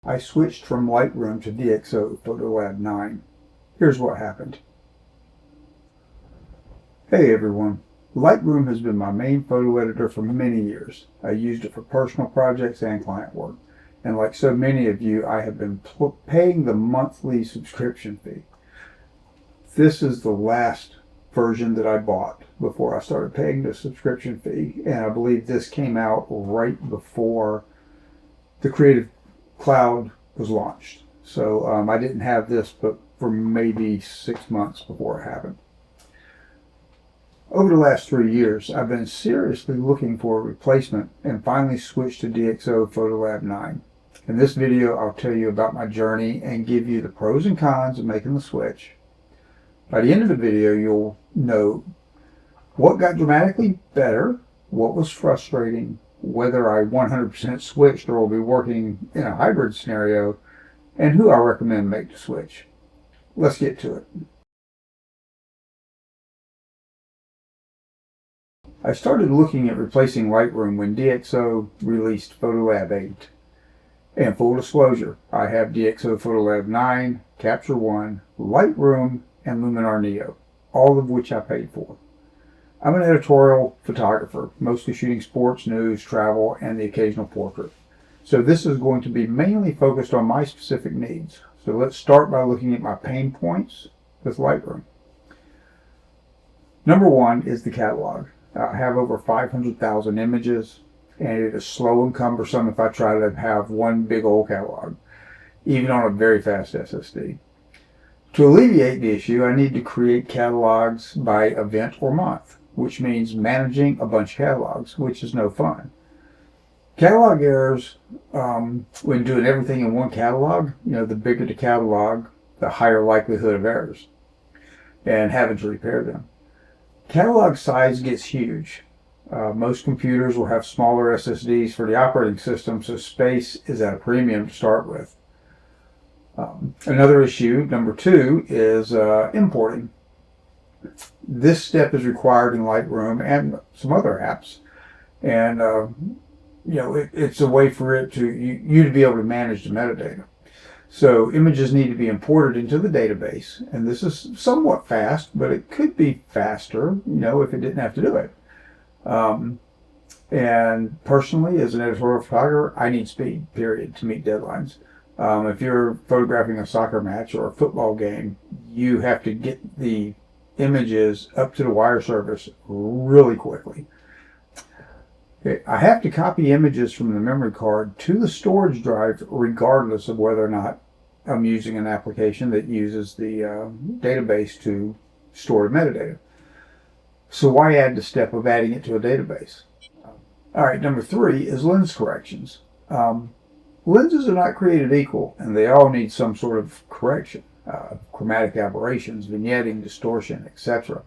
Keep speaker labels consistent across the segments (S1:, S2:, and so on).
S1: I switched from Lightroom to DxO PhotoLab 9. Here's what happened. Hey everyone. Lightroom has been my main photo editor for many years. I used it for personal projects and client work. And like so many of you, I have been paying the monthly subscription fee. This is the last version that I bought before I started paying the subscription fee. And I believe this came out right before the Creative Cloud was launched. So I didn't have this but for maybe 6 months before it happened. Over the last 3 years, I've been seriously looking for a replacement and finally switched to DxO PhotoLab 9. In this video, I'll tell you about my journey and give you the pros and cons of making the switch. By the end of the video, you'll know what got dramatically better, what was frustrating, whether I 100% switched or will be working in a hybrid scenario, and who I recommend make the switch. Let's get to it. I started looking at replacing Lightroom when DxO released PhotoLab 8. And full disclosure, I have DxO PhotoLab 9, Capture One, Lightroom, and Luminar Neo, all of which I paid for. I'm an editorial photographer, mostly shooting sports, news, travel, and the occasional portrait. So this is going to be mainly focused on my specific needs. So let's start by looking at my pain points with Lightroom. Number one is the catalog. I have over 500,000 images, and it is slow and cumbersome if I try to have one big old catalog, even on a very fast SSD. To alleviate the issue, I need to create catalogs by event or month, which means managing a bunch of catalogs, which is no fun. Catalog errors, when doing everything in one catalog, the bigger the catalog, the higher likelihood of errors and having to repair them. Catalog size gets huge. Most computers will have smaller SSDs for the operating system, so space is at a premium to start with. Another issue, number two, is importing. This step is required in Lightroom and some other apps, and it's a way for it to you to be able to manage the metadata. So images need to be imported into the database, and this is somewhat fast, but it could be faster, if it didn't have to do it. And personally, as an editorial photographer, I need speed, period, to meet deadlines. If you're photographing a soccer match or a football game, you have to get the images up to the wire service really quickly. Okay, I have to copy images from the memory card to the storage drive regardless of whether or not I'm using an application that uses the database to store the metadata. So why add the step of adding it to a database? All right, number three is lens corrections. Lenses are not created equal, and they all need some sort of correction. Chromatic aberrations, vignetting, distortion, etc.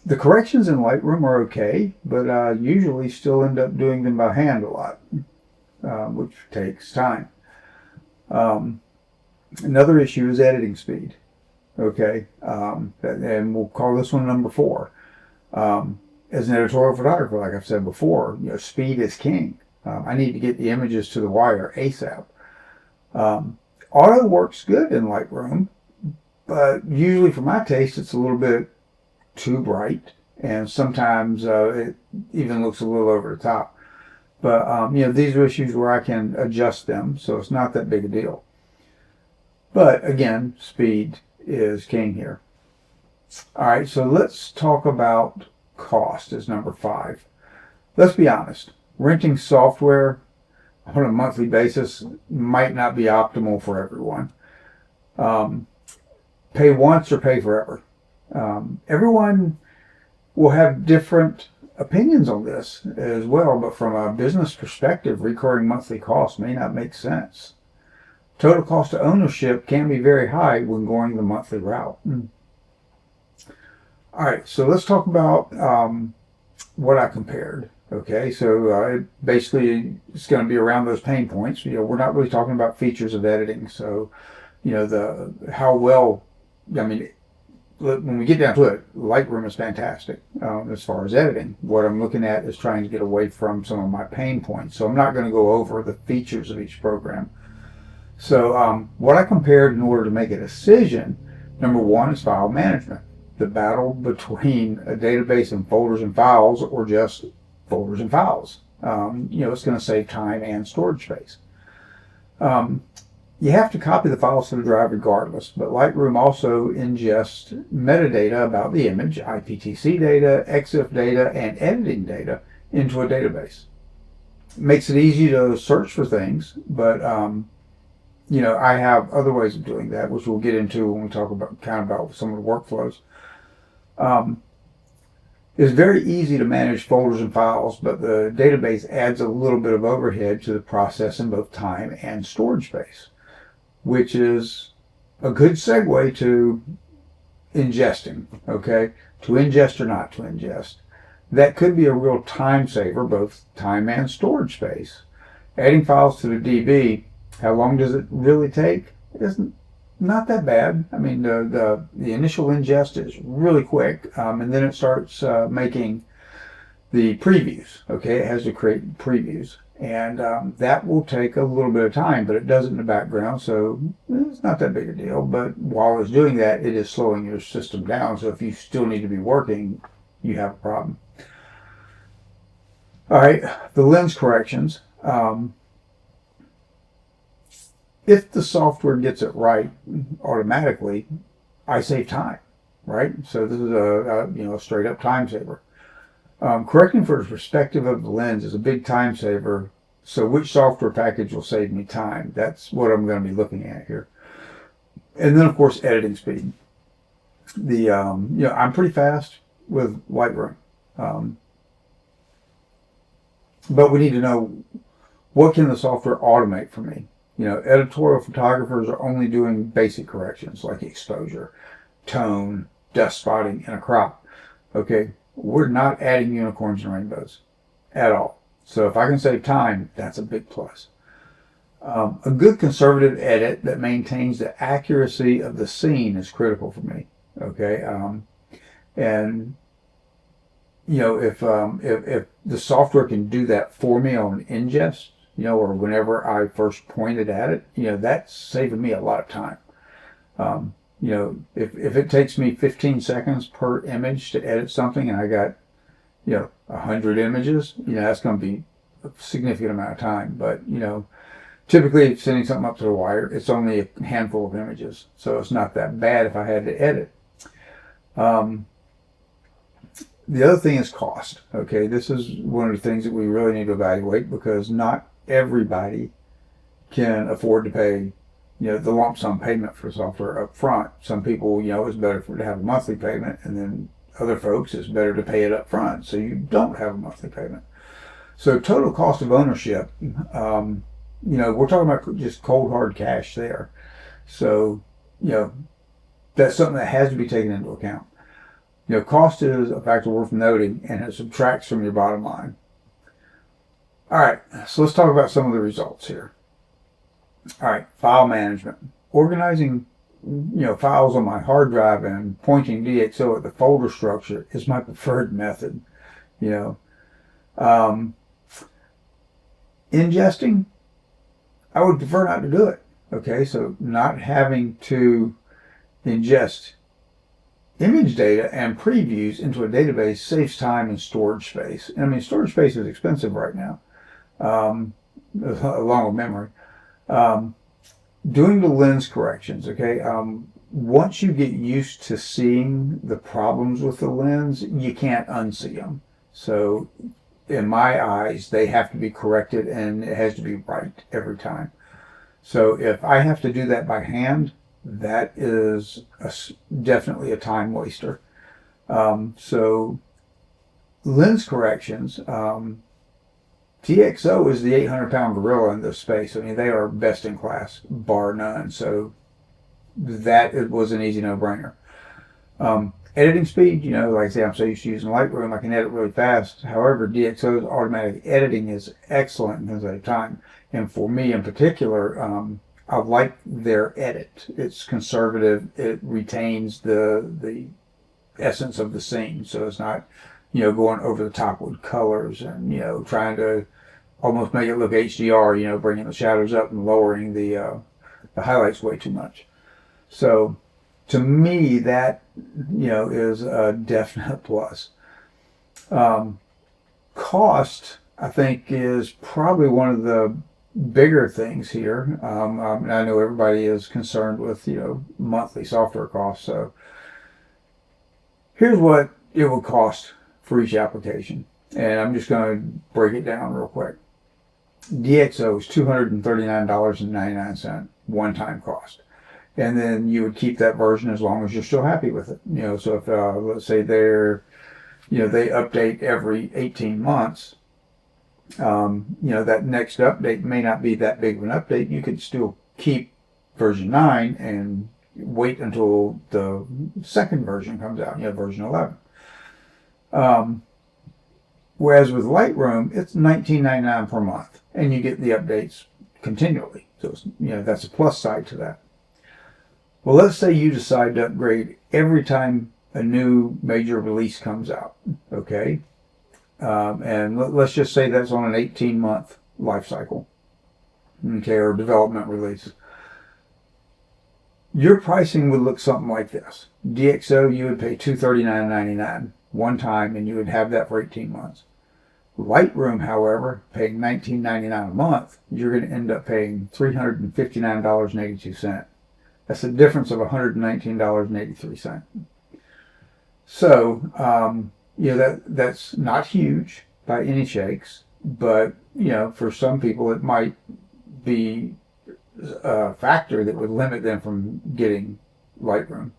S1: The corrections in Lightroom are okay, but I usually still end up doing them by hand a lot, which takes time. Another issue is editing speed. Okay, and we'll call this one number four. As an editorial photographer, like I've said before, speed is king. I need to get the images to the wire ASAP. Auto works good in Lightroom, but usually for my taste, it's a little bit too bright, and sometimes it even looks a little over the top. But these are issues where I can adjust them, so it's not that big a deal. But again, speed is king here. All right, so let's talk about cost as number five. Let's be honest, renting software on a monthly basis might not be optimal for everyone. Pay once or pay forever. Everyone will have different opinions on this as well, but from a business perspective, recurring monthly costs may not make sense. Total cost of ownership can be very high when going the monthly route. All right, so let's talk about what I compared. Okay, so basically it's going to be around those pain points. We're not really talking about features of editing. So, how well, when we get down to it, Lightroom is fantastic as far as editing. What I'm looking at is trying to get away from some of my pain points. So I'm not going to go over the features of each program. So what I compared in order to make a decision, number one is file management. The battle between a database and folders and files, or just folders and files. It's going to save time and storage space. You have to copy the files to the drive regardless, but Lightroom also ingests metadata about the image, IPTC data, EXIF data, and editing data into a database. It makes it easy to search for things, but I have other ways of doing that, which we'll get into when we talk about some of the workflows. It's very easy to manage folders and files, but the database adds a little bit of overhead to the process in both time and storage space, which is a good segue to ingesting, okay? To ingest or not to ingest. That could be a real time saver, both time and storage space. Adding files to the DB, how long does it really take? It's not that bad. I mean, the initial ingest is really quick, and then it starts making the previews, okay? It has to create previews. And that will take a little bit of time, but it does it in the background, so it's not that big a deal. But while it's doing that, it is slowing your system down. So if you still need to be working, you have a problem. All right, the lens corrections. If the software gets it right automatically, I save time, right? So this is a straight up time saver. Correcting for the perspective of the lens is a big time saver. So which software package will save me time? That's what I'm going to be looking at here. And then of course, editing speed. I'm pretty fast with Lightroom. But we need to know, what can the software automate for me? Editorial photographers are only doing basic corrections like exposure, tone, dust spotting, and a crop. Okay. We're not adding unicorns and rainbows at all. So if I can save time, that's a big plus. A good conservative edit that maintains the accuracy of the scene is critical for me. Okay. If the software can do that for me on ingest, or whenever I first pointed at it, that's saving me a lot of time. If it takes me 15 seconds per image to edit something and I got, 100 images, that's going to be a significant amount of time. But, typically sending something up to the wire, it's only a handful of images. So it's not that bad if I had to edit. The other thing is cost. Okay, this is one of the things that we really need to evaluate, because not everybody can afford to pay the lump sum payment for software up front. Some people, it's better to have a monthly payment, and then other folks, it's better to pay it up front so you don't have a monthly payment. So total cost of ownership, we're talking about just cold hard cash there. So, that's something that has to be taken into account. Cost is a factor worth noting, and it subtracts from your bottom line. All right, so let's talk about some of the results here. All right, file management. Organizing, files on my hard drive and pointing DxO at the folder structure is my preferred method. Ingesting, I would prefer not to do it. Okay, so not having to ingest image data and previews into a database saves time and storage space. I mean, storage space is expensive right now, along with memory. Doing the lens corrections, okay? Once you get used to seeing the problems with the lens, you can't unsee them. So in my eyes, they have to be corrected, and it has to be right every time. So if I have to do that by hand, that is definitely a time waster. So lens corrections, DxO is the 800-pound gorilla in this space. I mean, they are best in class, bar none. So it was an easy no-brainer. Editing speed, like I say, I'm so used to using Lightroom, I can edit really fast. However, DxO's automatic editing is excellent and can save time. And for me in particular, I like their edit. It's conservative. It retains the essence of the scene, so it's not, going over the top with colors and trying to almost make it look HDR. Bringing the shadows up and lowering the highlights way too much. So to me, that is a definite plus. Cost, I think, is probably one of the bigger things here. I know everybody is concerned with monthly software costs. So here's what it will cost for each application, and I'm just going to break it down real quick. DxO is $239.99 one-time cost, and then you would keep that version as long as you're still happy with it. So if let's say they update every 18 months. That next update may not be that big of an update. You could still keep version 9 and wait until the second version comes out, version 11. Whereas with Lightroom, it's $19.99 per month, and you get the updates continually. So that's a plus side to that. Well, let's say you decide to upgrade every time a new major release comes out, okay? And let's just say that's on an 18-month life cycle, okay, or development release. Your pricing would look something like this. DxO, you would pay $239.99 one time, and you would have that for 18 months. Lightroom, however, paying $19.99 a month, you're going to end up paying $359.82. That's a difference of $119.83. So, that's not huge by any shakes, but, for some people it might be a factor that would limit them from getting Lightroom.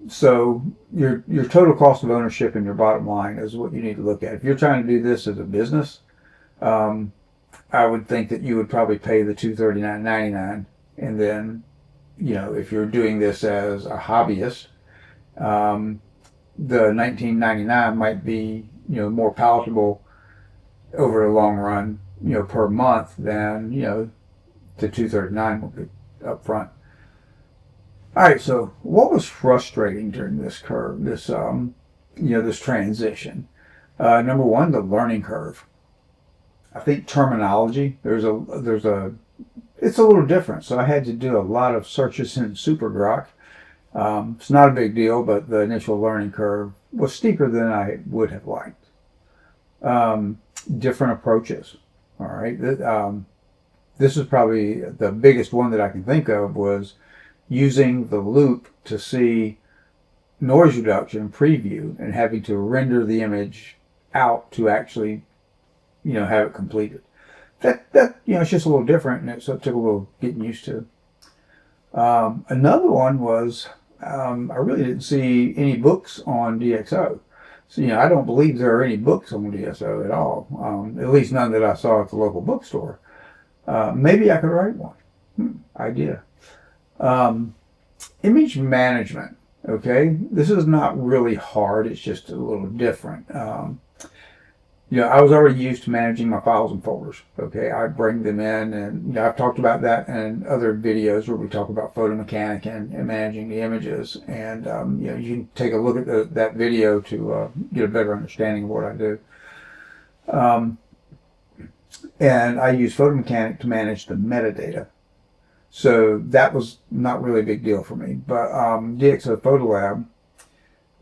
S1: So your total cost of ownership and your bottom line is what you need to look at. If you're trying to do this as a business, I would think that you would probably pay the $239.99, and then, if you're doing this as a hobbyist, the $19.99 might be more palatable over a long run per month than the $239 will be up front. All right, so what was frustrating during this transition? Number one, the learning curve. I think terminology, it's a little different. So I had to do a lot of searches in SuperGrok. It's not a big deal, but the initial learning curve was steeper than I would have liked. Different approaches. All right. This is probably the biggest one that I can think of, was using the loop to see noise reduction preview and having to render the image out to actually, have it completed. That it's just a little different, and so it took a little getting used to. Another one was I really didn't see any books on DxO. So, I don't believe there are any books on DxO at all, at least none that I saw at the local bookstore. Maybe I could write one. Idea. Image management, okay? This is not really hard. It's just a little different. I was already used to managing my files and folders, okay? I bring them in, and I've talked about that in other videos where we talk about photo mechanic and managing the images. And, you can take a look at that video to get a better understanding of what I do. And I use photo mechanic to manage the metadata. So that was not really a big deal for me. But DxO PhotoLab,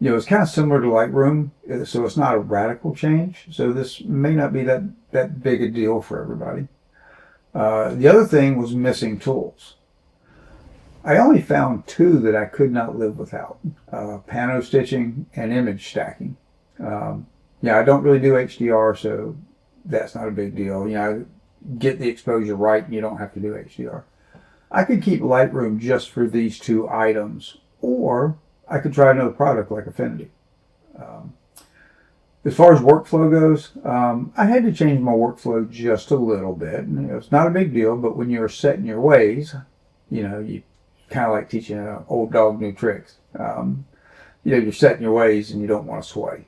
S1: it's kind of similar to Lightroom, so it's not a radical change. So this may not be that big a deal for everybody. The other thing was missing tools. I only found two that I could not live without: pano stitching and image stacking. I don't really do HDR, so that's not a big deal. Get the exposure right, and you don't have to do HDR. I could keep Lightroom just for these two items, or I could try another product like Affinity. As far as workflow goes, I had to change my workflow just a little bit. It's not a big deal, but when you're set in your ways, you kind of like teaching an old dog new tricks. You're set in your ways and you don't want to sway.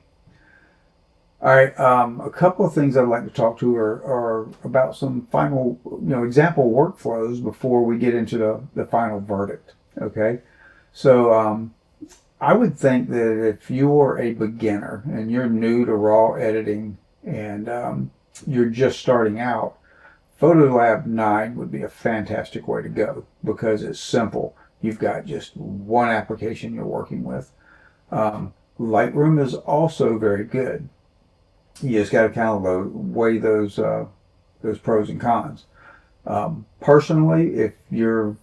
S1: All right, a couple of things I'd like to talk to are about some final, example workflows before we get into the final verdict. Okay, so I would think that if you're a beginner and you're new to raw editing and you're just starting out, PhotoLab 9 would be a fantastic way to go because it's simple. You've got just one application you're working with. Lightroom is also very good. You just got to kind of weigh those pros and cons. Personally, if your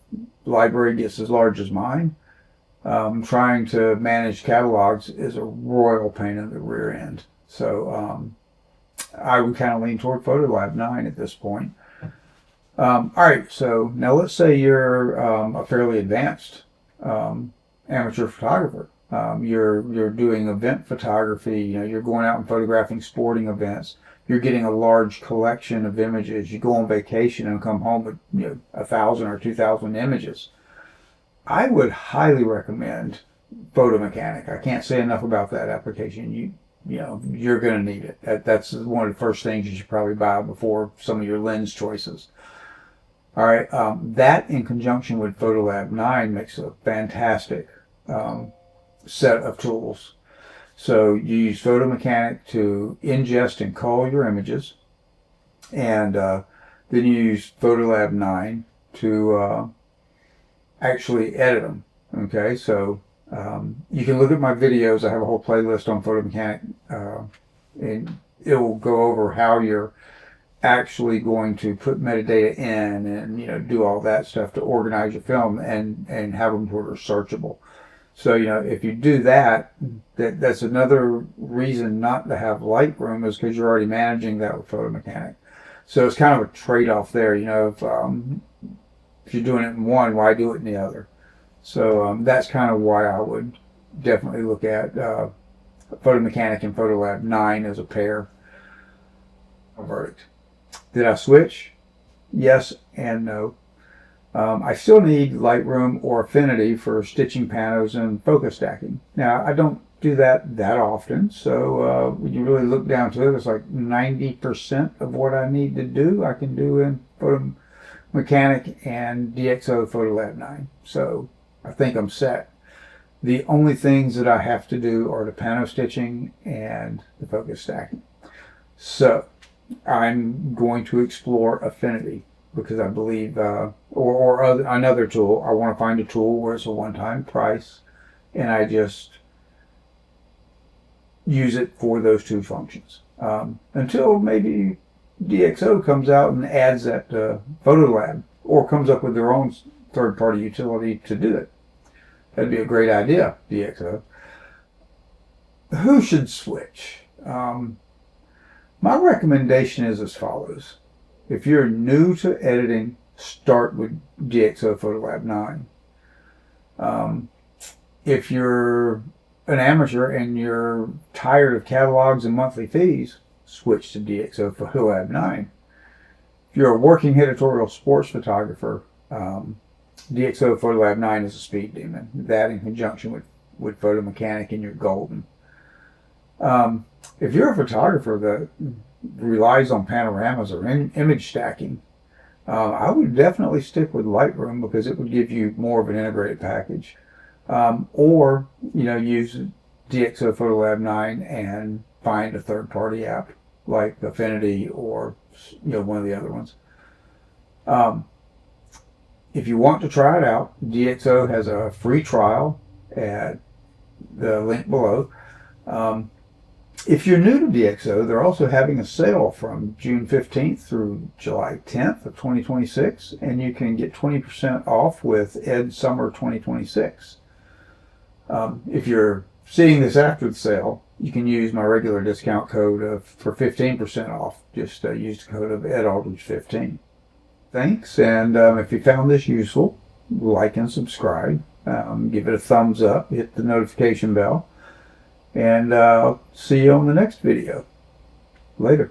S1: library gets as large as mine, trying to manage catalogs is a royal pain in the rear end. So I would kind of lean toward PhotoLab 9 at this point. All right, so now let's say you're a fairly advanced amateur photographer. You're doing event photography. You're going out and photographing sporting events. You're getting a large collection of images. You go on vacation and come home with 1,000 or 2,000 images. I would highly recommend Photo Mechanic. I can't say enough about that application. You're going to need it. That's one of the first things you should probably buy before some of your lens choices. All right, that in conjunction with PhotoLab 9 makes a fantastic set of tools. So you use Photo Mechanic to ingest and cull your images, and then you use PhotoLab 9 to actually edit them. Okay, so you can look at my videos. I have a whole playlist on Photo Mechanic, and it will go over how you're actually going to put metadata in and do all that stuff to organize your film and have them sort of searchable. So if you do that's another reason not to have Lightroom, is because you're already managing that with Photo Mechanic. So it's kind of a trade-off there. If you're doing it in one, why do it in the other? So that's kind of why I would definitely look at Photo Mechanic and PhotoLab 9 as a pair. A verdict. Did I switch? Yes and no. I still need Lightroom or Affinity for stitching panos and focus stacking. Now, I don't do that often, so when you really look down to it, it's like 90% of what I need to do, I can do in Photo Mechanic and DxO PhotoLab 9. So I think I'm set. The only things that I have to do are the pano stitching and the focus stacking. So I'm going to explore Affinity because I believe, or another tool. I want to find a tool where it's a one-time price and I just use it for those two functions. Until maybe DxO comes out and adds that PhotoLab or comes up with their own third-party utility to do it. That'd be a great idea, DxO. Who should switch? My recommendation is as follows. If you're new to editing, start with DxO PhotoLab 9. If you're an amateur and you're tired of catalogs and monthly fees, switch to DxO PhotoLab 9. If you're a working editorial sports photographer, DxO PhotoLab 9 is a speed demon. That in conjunction with Photo Mechanic and you're golden. If you're a photographer that relies on panoramas or image stacking, I would definitely stick with Lightroom because it would give you more of an integrated package. Or use DxO PhotoLab 9 and find a third-party app like Affinity or one of the other ones. If you want to try it out, DxO has a free trial at the link below. If you're new to DxO, they're also having a sale from June 15th through July 10th of 2026, and you can get 20% off with Ed Summer 2026. If you're seeing this after the sale, you can use my regular discount code for 15% off. Just use the code of EdAldridge15. Thanks, and if you found this useful, like and subscribe. Give it a thumbs up, hit the notification bell, and see you on the next video. Later.